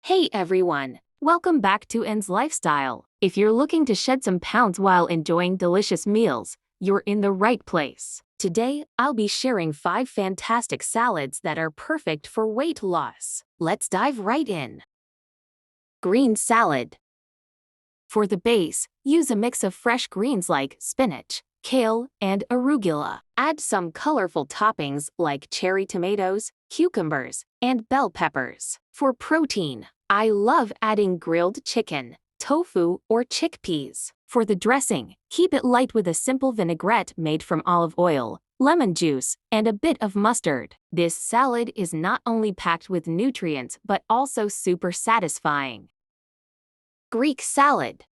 Hey everyone! Welcome back to N's Lifestyle. If you're looking to shed some pounds while enjoying delicious meals, you're in the right place. Today, I'll be sharing 5 fantastic salads that are perfect for weight loss. Let's dive right in. Green salad. For the base, use a mix of fresh greens like spinach, kale, and arugula. Add some colorful toppings like cherry tomatoes, cucumbers, and bell peppers. For protein, I love adding grilled chicken, tofu, or chickpeas. For the dressing, keep it light with a simple vinaigrette made from olive oil, lemon juice, and a bit of mustard. This salad is not only packed with nutrients but also super satisfying. Greek salad.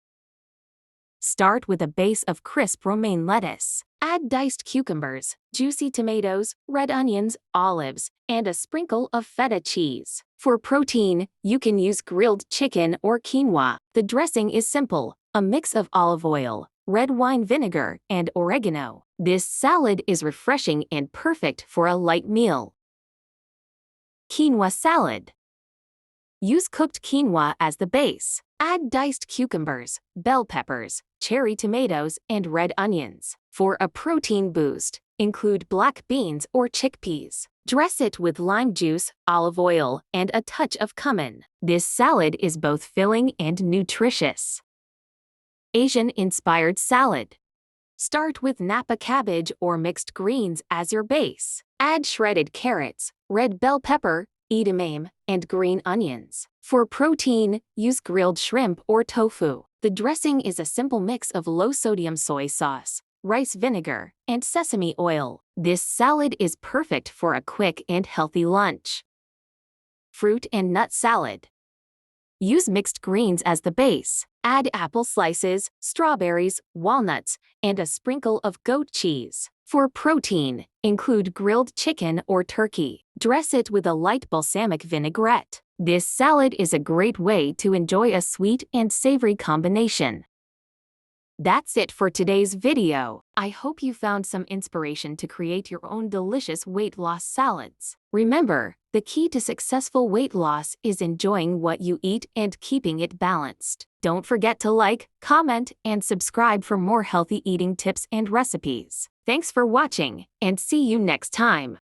Start with a base of crisp romaine lettuce. Add diced cucumbers, juicy tomatoes, red onions, olives, and a sprinkle of feta cheese. For protein, you can use grilled chicken or quinoa. The dressing is simple, a mix of olive oil, red wine vinegar, and oregano. This salad is refreshing and perfect for a light meal. Quinoa salad. Use cooked quinoa as the base. Add diced cucumbers, bell peppers, cherry tomatoes, and red onions. For a protein boost, include black beans or chickpeas. Dress it with lime juice, olive oil, and a touch of cumin. This salad is both filling and nutritious. Asian-inspired salad. Start with Napa cabbage or mixed greens as your base. Add shredded carrots, red bell pepper, edamame, and green onions. For protein, use grilled shrimp or tofu. The dressing is a simple mix of low-sodium soy sauce, rice vinegar, and sesame oil. This salad is perfect for a quick and healthy lunch. Fruit and nut salad. Use mixed greens as the base. Add apple slices, strawberries, walnuts, and a sprinkle of goat cheese. For protein, include grilled chicken or turkey. Dress it with a light balsamic vinaigrette. This salad is a great way to enjoy a sweet and savory combination. That's it for today's video. I hope you found some inspiration to create your own delicious weight loss salads. Remember, the key to successful weight loss is enjoying what you eat and keeping it balanced. Don't forget to like, comment, and subscribe for more healthy eating tips and recipes. Thanks for watching, and see you next time.